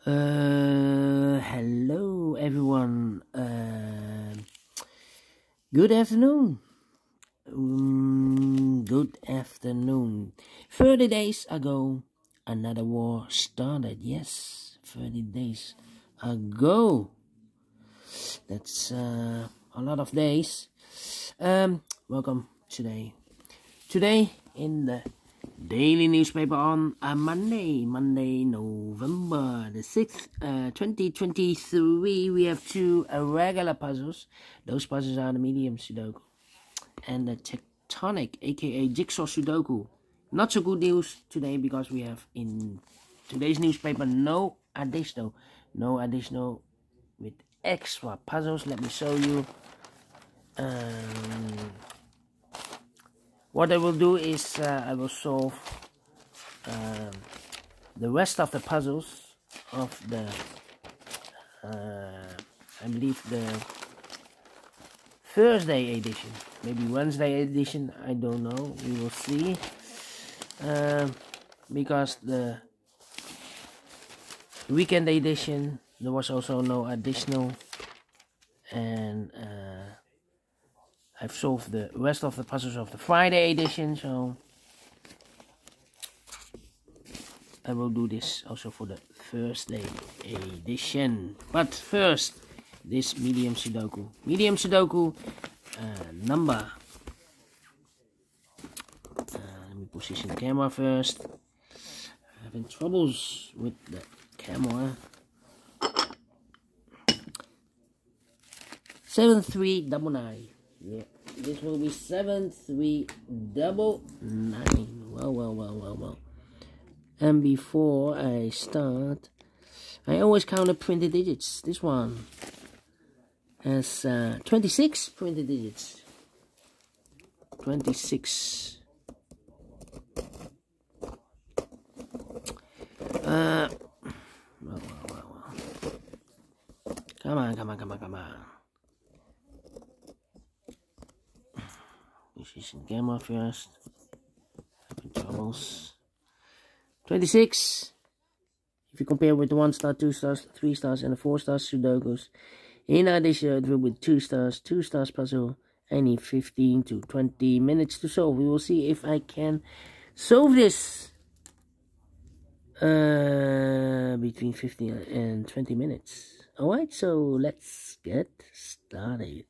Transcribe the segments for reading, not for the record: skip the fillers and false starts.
Hello everyone. Good afternoon. Good afternoon. 30 days ago, another war started. Yes, 30 days ago. That's a lot of days. Welcome today. Today in the daily newspaper on Monday, November the 6th, 2023, we have two regular puzzles. Those puzzles are the Medium Sudoku and the Tectonic, aka Jigsaw Sudoku. Not so good news today because we have in today's newspaper no additional with extra puzzles. Let me show you. What I will do is I will solve the rest of the puzzles of the I believe the Thursday edition, maybe Wednesday edition, I don't know, we will see, because the weekend edition there was also no additional, and I've solved the rest of the puzzles of the Friday edition, so I will do this also for the Thursday edition. But first, this Medium Sudoku. Medium Sudoku number. Let me position the camera first. I'm having troubles with the camera. 7399. Yeah, this will be 7399. Well. And before I start, I always count the printed digits. This one has 26 printed digits. 26. Well. Come on. Position camera first. Having troubles. 26. If you compare with the 1 star, 2 stars, 3 stars, and the 4 stars Sudokus, in addition to with 2 stars puzzle, I need 15 to 20 minutes to solve. We will see if I can solve this between 15 and 20 minutes. Alright, so let's get started.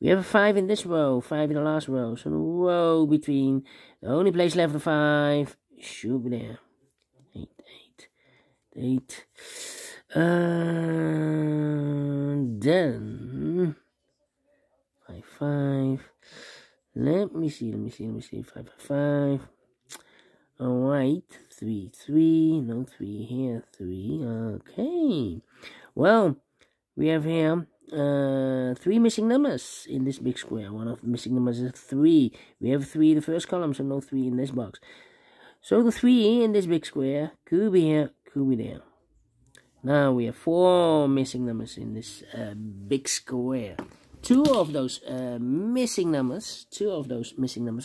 We have a 5 in this row, 5 in the last row. So the row between the only place left of 5 should be there. 8. Then 5. Let me see. 5. Alright, 3. No 3 here. 3. Okay. Well, we have here 3 missing numbers in this big square. One of the missing numbers is 3. We have 3 in the first column, so no 3 in this box. So the 3 in this big square could be here, could be there. Now we have 4 missing numbers in this big square. Two of those missing numbers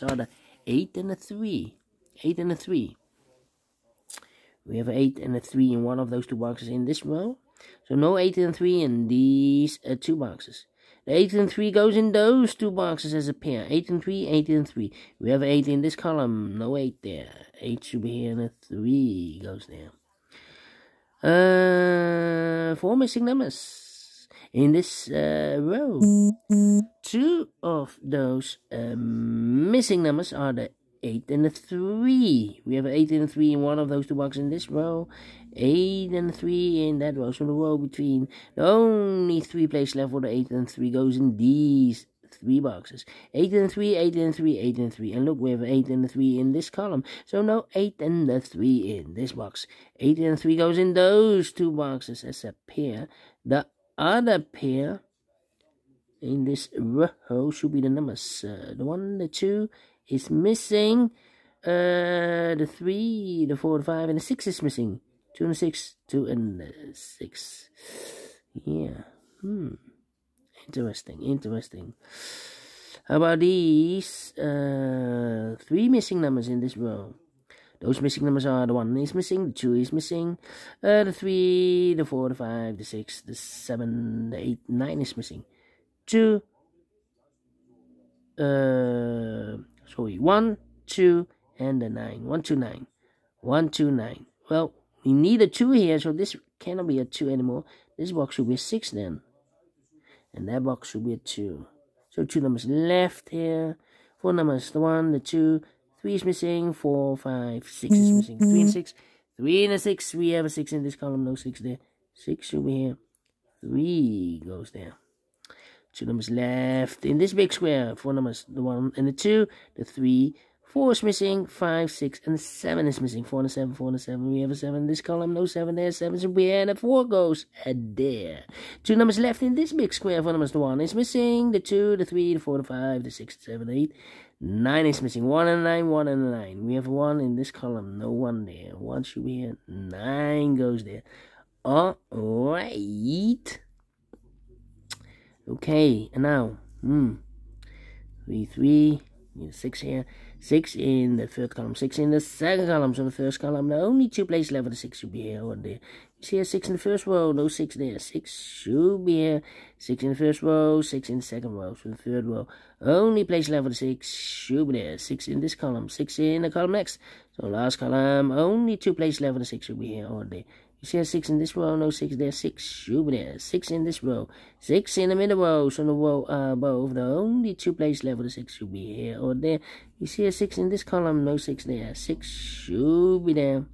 are the 8 and the 3. 8 and the 3. We have 8 and a 3 in one of those two boxes in this row. So no 8 and 3 in these two boxes. The 8 and 3 goes in those two boxes as a pair. 8 and 3, 8 and 3. We have 8 in this column. No 8 there. 8 should be here and a 3 goes there. 4 missing numbers in this row. Two of those missing numbers are the 8 and the 3. We have 8 and 3 in one of those two boxes in this row. 8 and 3 in that row. So the row between the only 3 places left for the 8 and 3 goes in these 3 boxes. 8 and 3, 8 and 3, 8 and 3. And look, we have 8 and 3 in this column. So no 8 and the 3 in this box. 8 and 3 goes in those two boxes as a pair. The other pair in this row should be the numbers. The 1, the 2 is missing. The 3, the 4, the 5, and the 6 is missing. 2 and 6, 2 and 6. Yeah. Interesting. How about these 3 missing numbers in this row? Those missing numbers are the 1 is missing, the 2 is missing, the 3, the 4, the 5, the 6, the 7, the 8, 9 is missing. 2, 1, 2, and the 9. 1, 2, 9. 1, 2, 9. Well, we need a 2 here, so this cannot be a 2 anymore. This box should be a 6 then. And that box should be a 2. So 2 numbers left here. 4 numbers, the 1, the 2, 3 is missing, 4, 5, 6 is missing. 3 and 6. 3 and a 6. We have a 6 in this column, no 6 there. 6 should be here. 3 goes there. 2 numbers left in this big square. 4 numbers, the 1 and the 2, the 3, 4 is missing, 5, 6, and 7 is missing. 4 and a 7, 4 and a 7. We have a 7 in this column, no 7 there. 7 should be here, and a 4 goes there. 2 numbers left in this big square. 4 numbers, the 1 is missing, the 2, the 3, the 4, the 5, the 6, the 7, 8. 9 is missing. 1 and a 9, 1 and a 9. We have 1 in this column, no 1 there. 1 should be here, 9 goes there. Alright. Okay, and now, 3, 3, need a 6 here, 6 in the third column, 6 in the second column, so the first column, the only 2 places left for the 6 should be here or there. You see a 6 in the first row, no 6 there, 6 should be here, 6 in the first row, 6 in the second row, so the third row, only place left for the 6 should be there, 6 in this column, 6 in the column next, so last column, only 2 places left for the 6 should be here or there. You see a 6 in this row, no 6 there, 6 should be there, 6 in this row, 6 in the middle row, so the row above, the only 2 places left for the 6 should be here or there. You see a 6 in this column, no 6 there, 6 should be there.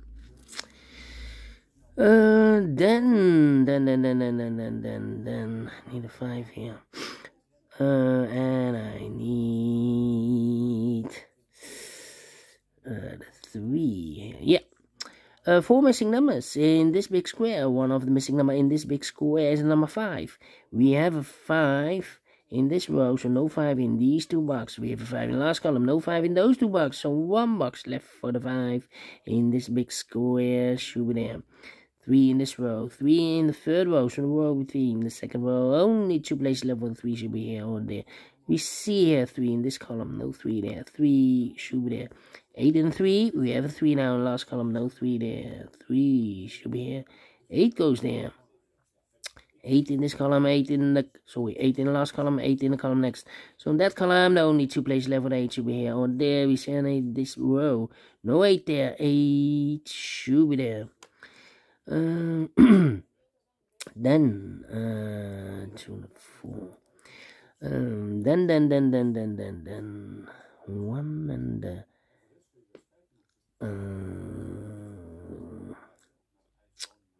Then, I need a 5 here. And I need the 3 here. Yeah. 4 missing numbers in this big square. One of the missing number in this big square is number 5. We have a 5 in this row, so no 5 in these 2 boxes. We have a 5 in the last column, no 5 in those 2 boxes, so 1 box left for the 5 in this big square should be there. 3 in this row, 3 in the third row, so the row with 3 in the second row, only 2 places left for the 3 should be here or there. We see here 3 in this column, no 3 there, 3 should be there. 8 and 3, we have a 3 now in the last column, no 3 there, 3 should be here. 8 goes there. 8 in this column, 8 in the, 8 in the last column, 8 in the column next. So in that column, the only 2 places left for the 8 should be here or there. We see an 8 in this row, no 8 there, 8 should be there. Then 2 and 4. Then 1 and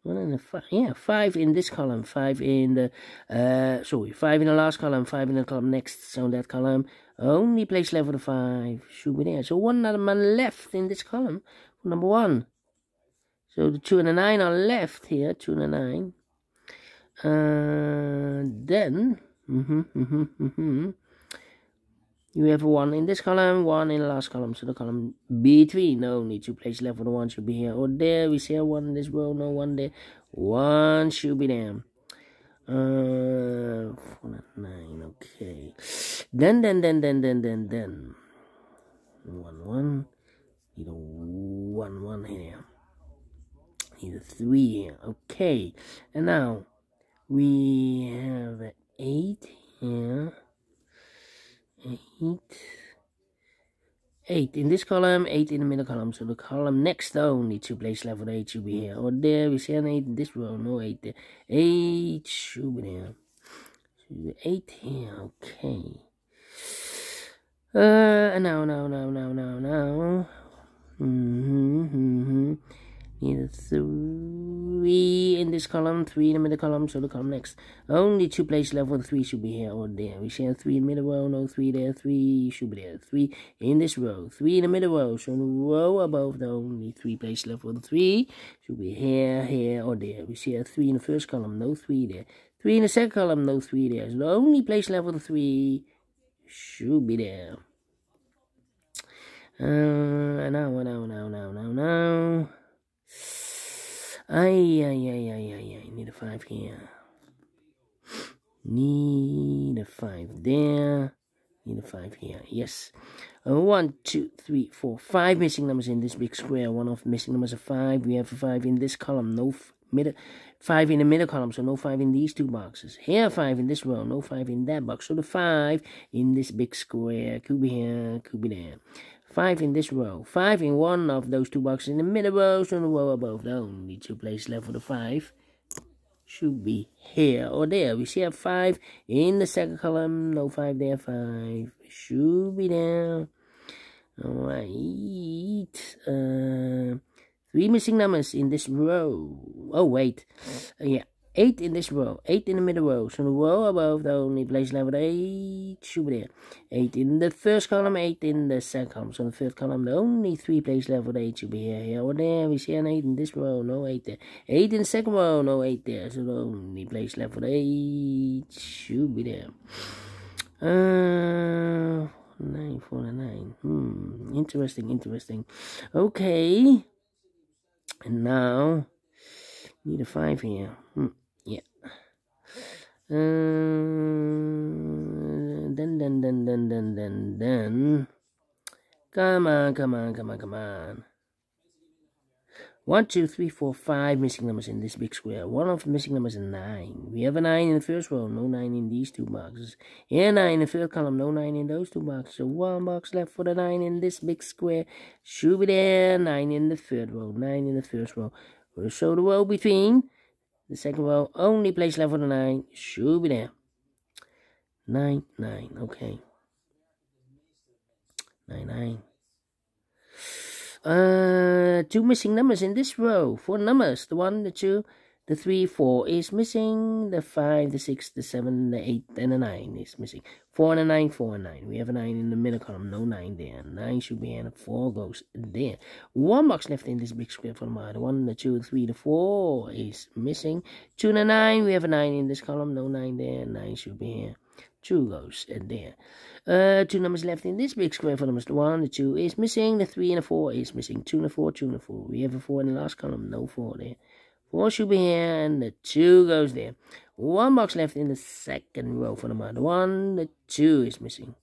1 and 5. Yeah, 5 in this column, 5 in the 5 in the last column, 5 in the column next. So in that column, only place left for the 5 should be there. So 1 number left in this column, number 1. So the 2 and the 9 are left here, 2 and the 9. Then, you have 1 in this column, 1 in the last column. So the column between, only 2 places left for the 1 should be here or there. We see a 1 in this row, no 1 there. 1 should be there. 4 and 9, okay. Then. 1, 1. Need a 1, 1 here. Need a 3 here, okay. And now we have 8 here. 8 in this column, 8 in the middle column. So the column next, only 2 places left for the 8 should be here or there. We see an 8 in this row, no 8 there. 8 should be there. So 8 here, okay. Now. Need a 3 in this column, 3 in the middle column, so the column next. Only 2 places left for the 3 should be here or there. We see a 3 in the middle row, no 3 there, 3 should be there. 3 in this row, 3 in the middle row, so the row above, the only 3 places left for the 3 should be here, here, or there. We see a 3 in the first column, no 3 there. 3 in the second column, no 3 there. So the only place left for the 3 should be there. Now. I need a 5 here. Need a 5 there. Need a 5 here. Yes. 1, 2, 3, 4, 5 missing numbers in this big square. One of the missing numbers is 5. We have a 5 in this column. No middle. 5 in the middle column, so no 5 in these two boxes. Here 5 in this row, no 5 in that box. So the 5 in this big square could be here, could be there. 5 in this row. 5 in one of those two boxes in the middle row, so the row above. The only two places left for the 5 should be here or there. We see a 5 in the second column. No 5 there. 5 should be there. Alright. 3 missing numbers in this row. Oh, wait. Yeah. 8 in this row. 8 in the middle row. So the row above, the only place left with 8 should be there. 8 in the first column, 8 in the second column. So the third column, the only 3 places left with 8 should be here or there. We see an 8 in this row, no 8 there. 8 in the second row, no 8 there. So the only place left with 8 should be there. 9, 4, and 9. Interesting. Okay. And now, need a 5 here. Yeah. Then. Come on. 1, 2, 3, 4, 5 missing numbers in this big square. One of the missing numbers is 9. We have a 9 in the first row, no 9 in these two boxes. Here 9 in the third column, no 9 in those two boxes. So one box left for the 9 in this big square. Should be there. 9 in the third row, 9 in the first row. We'll show the row between the second row. Only place left for the 9. Should be there. 9, 9. Okay. 9. 2 missing numbers in this row. 4 numbers. The 1, the 2, the 3, 4 is missing. The 5, the 6, the 7, the 8, and the 9 is missing. 4 and a 9, 4 and 9. We have a 9 in the middle column. No 9 there. 9 should be here, and 4 goes there. 1 box left in this big square for the mark. The 1, the 2, the 3, the 4 is missing. 2 and a 9. We have a 9 in this column. No 9 there. 9 should be here. 2 goes there. 2 numbers left in this big square for numbers. The 1, the 2 is missing. The 3 and the 4 is missing. 2 and the 4, 2 and the 4. We have a 4 in the last column. No 4 there. 4 should be here, and the 2 goes there. 1 box left in the second row for number. The 1, the 2 is missing.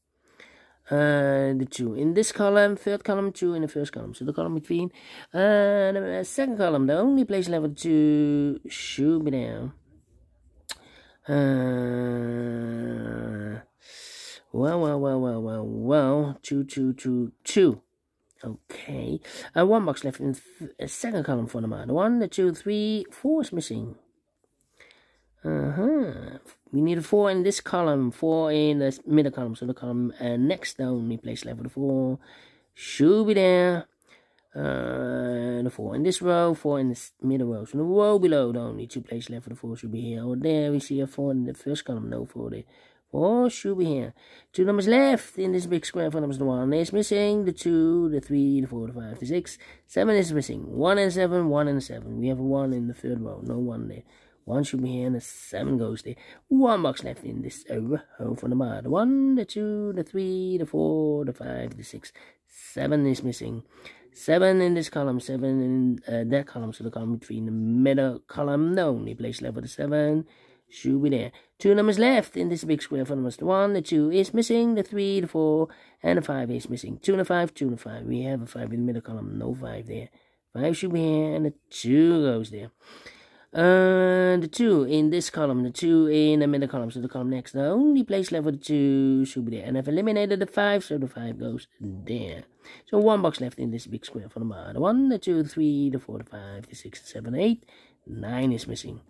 The 2 in this column, third column, 2 in the first column. So the column between the second column, the only place left for 2 should be there. Well, 2, 2, 2, 2. Okay. 1 box left in the second column for the man. 1, the 2, 3, 4 is missing. We need a 4 in this column, 4 in the middle column. So the column next, the only place left for the 4 should be there. The 4 in this row, 4 in the middle row. So the row below, the only 2 places left for the 4 should be here or there. We see a 4 in the first column, no 4 there. 4 should be here. 2 numbers left in this big square for numbers. The 1 is missing. The 2, the 3, the 4, the 5, the 6. 7 is missing. 1 and 7, 1 and 7. We have a 1 in the third row. No 1 there. 1 should be here and the 7 goes there. 1 box left in this row for the bar. The 1, the 2, the 3, the 4, the 5, the 6. 7 is missing. 7 in this column, 7 in that column. So the column between the middle column, the only place left for the 7 should be there. 2 numbers left in this big square for numbers. The 1, the 2 is missing. The 3, the 4, and the 5 is missing. 2 and a 5, 2 and a 5. We have a 5 in the middle column. No 5 there. 5 should be here, and the 2 goes there. The 2 in this column, the 2 in the middle column, so the column next. The only place left for the 2 should be there. And I've eliminated the 5, so the 5 goes there. So 1 box left in this big square for the bar. The 1, the 2, the 3, the 4, the 5, the 6, the 7, 8. 9 is missing.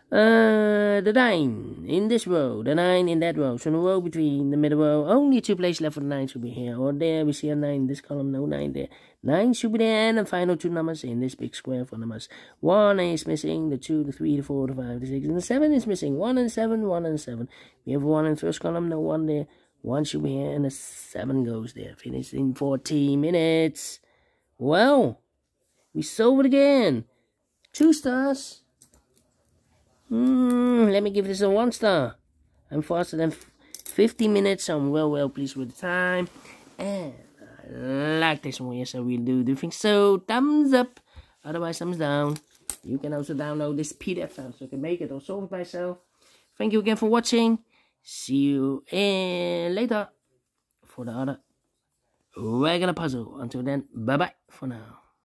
The 9 in this row, the 9 in that row. So in the row between the middle row, only 2 places left for the 9 should be here or there. We see a 9 in this column, no 9 there. 9 should be there, and the final 2 numbers in this big square for numbers. 1 is missing, the 2, the 3, the 4, the 5, the 6, and the 7 is missing. 1 and 7, 1 and 7. We have 1 in the first column, no 1 there. 1 should be here, and the 7 goes there. Finished in 14 minutes. Well, we solved it again. 2 stars. Let me give this a 1 star. I'm faster than 50 minutes. I'm well pleased with the time. And I like this one. Yes, I really do. Do you think so? Thumbs up. Otherwise, thumbs down. You can also download this PDF file so I can make it or solve it myself. Thank you again for watching. See you later. for the other regular puzzle. Until then, bye-bye for now.